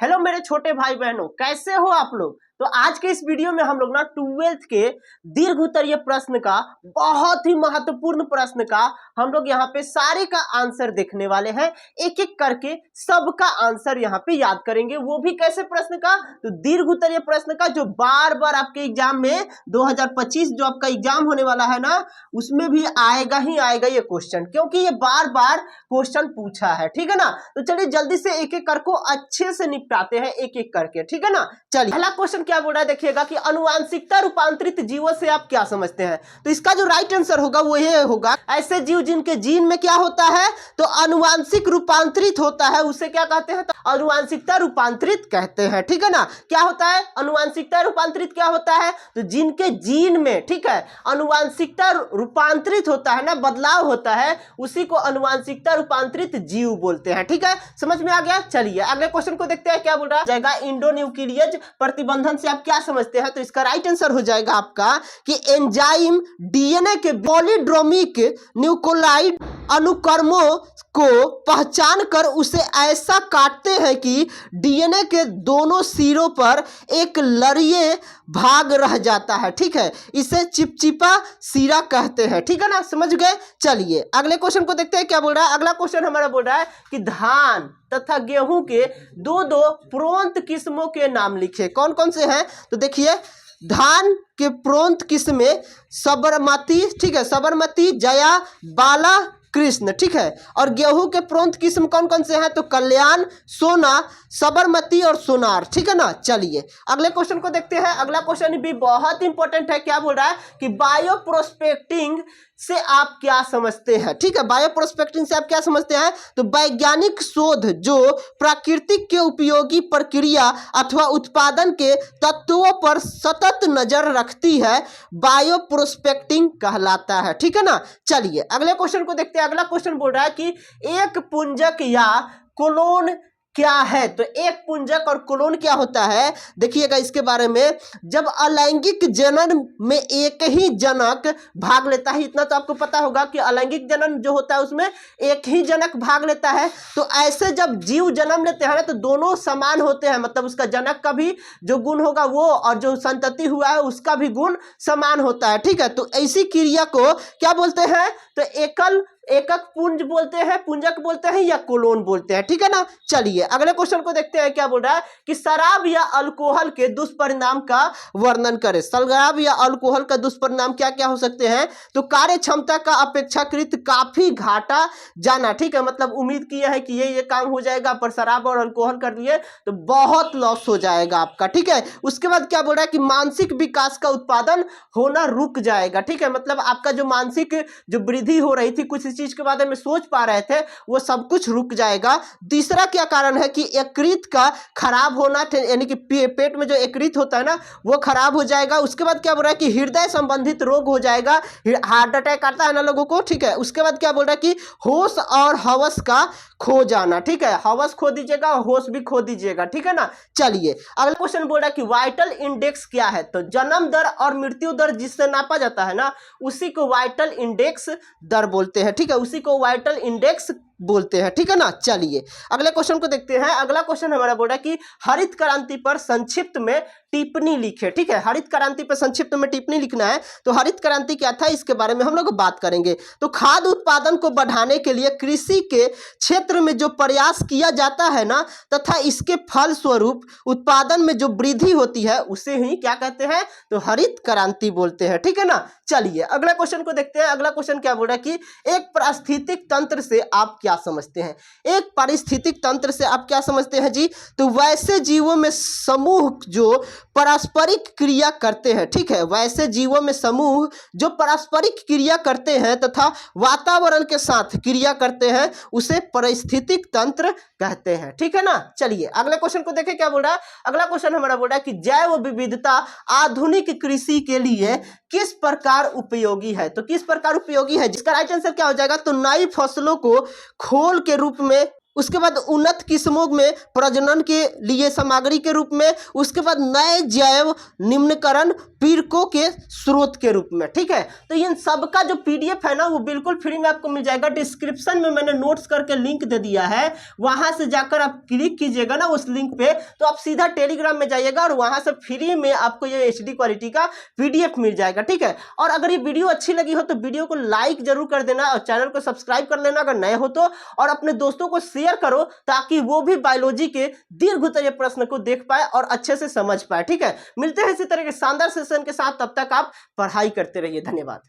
Hello मेरे छोटे भाई बहनों, कैसे हो आप लोग। तो आज के इस वीडियो में हम लोग ना 12th के दीर्घ उत्तरीय प्रश्न का बहुत ही महत्वपूर्ण प्रश्न का हम लोग यहाँ पे सारे का आंसर देखने वाले हैं। एक एक करके सबका आंसर यहाँ पे याद करेंगे। वो भी कैसे प्रश्न का, तो दीर्घ उत्तरीय प्रश्न का, जो बार बार आपके एग्जाम में 2025 जो आपका एग्जाम होने वाला है ना, उसमें भी आएगा ही आएगा ये क्वेश्चन, क्योंकि ये बार बार क्वेश्चन पूछा है। ठीक है ना। तो चलिए जल्दी से एक एक करको अच्छे से निपटाते हैं, एक एक करके। ठीक है ना। चलिए पहला क्वेश्चन क्या बोल रहा है, देखिएगा कि अनुवांशिकता रूपांतरित जीवों से आप क्या समझते हैं। तो इसका जो राइट आंसर होगा वो ये होगा, ऐसे जीव जिनके जीन में क्या होता है, तो अनुवांशिक रूपांतरित होता है, उसे क्या कहते हैं, तो अनुवांशिकता रूपांतरित कहते हैं। ठीक है ना। क्या होता है अनुवांशिकता रूपांतरित, क्या होता है, तो जिनके जीन में, ठीक है, अनुवांशिकता रूपांतरित होता है ना, बदलाव होता है, उसी को अनुवांशिकता रूपांतरित जीव बोलते हैं। ठीक है, समझ में आ गया। चलिए अगले क्वेश्चन को देखते हैं, क्या बोल रहा है जाएगा, इंडोन्यूक्लियज प्रतिबंधन से आप क्या समझते हैं। तो इसका राइट आंसर हो जाएगा आपका कि एंजाइम डीएनए के पॉलीड्रोमिक न्यूक्लियोटाइड अनुक्रमों को पहचान कर उसे ऐसा काटते हैं कि डीएनए के दोनों सिरों पर एक लड़िए भाग रह जाता है। ठीक है, इसे चिपचिपा सिरा कहते हैं। ठीक है ना, समझ गए। चलिए अगले क्वेश्चन को देखते हैं, क्या बोल रहा है। अगला क्वेश्चन हमारा बोल रहा है कि धान तथा गेहूं के दो दो प्रोंत किस्मों के नाम लिखे। कौन कौन से हैं, तो देखिए धान के प्रोंत किस्में सबरमती, ठीक है, सबरमती, जया, बाला, कृष्ण। ठीक है, और गेहूं के प्रोंत किस्म कौन कौन से हैं, तो कल्याण, सोना, सबरमती और सोनार। ठीक है ना। चलिए अगले क्वेश्चन को देखते हैं। अगला क्वेश्चन भी बहुत इंपॉर्टेंट है। क्या बोल रहा है कि बायो प्रोस्पेक्टिंग से आप क्या समझते हैं। ठीक है, बायो प्रोस्पेक्टिंग से आप क्या समझते हैं, तो वैज्ञानिक शोध जो प्राकृतिक के उपयोगी प्रक्रिया अथवा उत्पादन के तत्वों पर सतत नजर रखती है, बायो प्रोस्पेक्टिंग कहलाता है। ठीक है ना। चलिए अगले क्वेश्चन को देखते हैं। अगला क्वेश्चन बोल रहा है कि एक पुंजक या कोलोन क्या है। तो एक पुंजक और कोलोन क्या होता है, देखिएगा इसके बारे में। जब अलैंगिक जनन में एक ही जनक भाग लेता है, इतना तो आपको पता होगा कि अलैंगिक जनन जो होता है उसमें एक ही जनक भाग लेता है। तो ऐसे जब जीव जन्म लेते हैं ना, तो दोनों समान होते हैं, मतलब उसका जनक का भी जो गुण होगा वो, और जो संतति हुआ है उसका भी गुण समान होता है। ठीक है, तो ऐसी क्रिया को क्या बोलते हैं, तो एकक पुंज बोलते हैं, पुंजक बोलते हैं, या कोलोन बोलते हैं। ठीक है ना। चलिए अगले क्वेश्चन को देखते हैं। क्या बोल रहा है कि शराब या अल्कोहल के दुष्परिणाम का वर्णन करें। शराब या अल्कोहल का दुष्परिणाम क्या क्या हो सकते हैं, तो कार्य क्षमता का अपेक्षाकृत काफी घाटा जाना। ठीक है, मतलब उम्मीद किया है कि ये काम हो जाएगा, पर शराब और अल्कोहल कर लिए तो बहुत लॉस हो जाएगा आपका। ठीक है, उसके बाद क्या बोल रहा है कि मानसिक विकास का उत्पादन होना रुक जाएगा। ठीक है, मतलब आपका जो मानसिक जो वृद्धि हो रही थी, कुछ चीज के बारे में सोच पा रहे थे, वो सब कुछ रुक जाएगा। तीसरा क्या कारण है कि यकृत का खराब होना, यानी कि पेट में जो यकृत होता है ना वो खराब हो जाएगा। उसके बाद क्या बोल रहा है कि हृदय संबंधित रोग हो जाएगा, हार्ट अटैक आता है ना लोगों को। ठीक है, उसके बाद क्या बोल रहा है कि होश और हवस का खो जाना। ठीक है, हवस खो दीजिएगा, होश भी खो दीजिएगा। ठीक है ना। चलिए अगला क्वेश्चन बोल रहा है कि वाइटल इंडेक्स क्या है। तो जन्म दर और मृत्यु दर जिससे नापा जाता है ना, उसी को वाइटल इंडेक्स दर बोलते हैं। ठीक है, उसी को वाइटल इंडेक्स बोलते हैं। ठीक है ना। चलिए अगले क्वेश्चन को देखते हैं। अगला क्वेश्चन हमारा बोल रहा है कि हरित क्रांति पर संक्षिप्त में टिप्पणी लिखे। ठीक है, हरित क्रांति पर संक्षिप्त में टिप्पणी लिखना है। तो हरित क्रांति क्या था, इसके बारे में हम लोग बात करेंगे। तो खाद्य उत्पादन को बढ़ाने के लिए कृषि के क्षेत्र में जो प्रयास किया जाता है ना, तथा इसके फल स्वरूप उत्पादन में जो वृद्धि होती है, उसे ही क्या कहते हैं, तो हरित क्रांति बोलते हैं। ठीक है ना। चलिए अगला क्वेश्चन को देखते हैं। अगला क्वेश्चन क्या बोल रहा है कि एक पारिस्थितिक तंत्र से आप क्या समझते हैं। एक पारिस्थितिक तंत्र से आप क्या समझते हैं जी, तो वैसे जीवों में समूह जो पारस्परिक क्रिया करते हैं। ठीक है, वैसे जीवों में समूह जो पारस्परिक क्रिया करते हैं तथा वातावरण के साथ क्रिया करते हैं, उसे पारिस्थितिक तंत्र कहते हैं। ठीक है ना। चलिए अगले क्वेश्चन को देखें, क्या बोल रहा है। अगला क्वेश्चन हमारा बोल रहा है कि जैव विविधता आधुनिक कृषि के लिए किस प्रकार उपयोगी है। तो किस प्रकार उपयोगी है, जिसका राइट आंसर क्या हो जाएगा, तो नई फसलों को खोल के रूप में उसके बाद उन्नत किस्मों में प्रजनन के लिए सामग्री के रूप में, उसके बाद नए जैव निम्नकरण पीड़कों के स्रोत के रूप में। ठीक है, तो इन सब का जो पीडीएफ है ना वो बिल्कुल फ्री में आपको मिल जाएगा। डिस्क्रिप्शन में मैंने नोट्स करके लिंक दे दिया है, वहां से जाकर आप क्लिक कीजिएगा ना उस लिंक पे, तो आप सीधा टेलीग्राम में जाइएगा और वहां से फ्री में आपको ये HD क्वालिटी का पीडीएफ मिल जाएगा। ठीक है, और अगर ये वीडियो अच्छी लगी हो तो वीडियो को लाइक जरूर कर देना और चैनल को सब्सक्राइब कर लेना अगर नए हो तो, और अपने दोस्तों को शेयर करो ताकि वो भी बायोलॉजी के दीर्घोत्तरीय प्रश्न को देख पाए और अच्छे से समझ पाए। ठीक है, मिलते हैं इसी तरह के शानदार सेशन के साथ, तब तक आप पढ़ाई करते रहिए। धन्यवाद।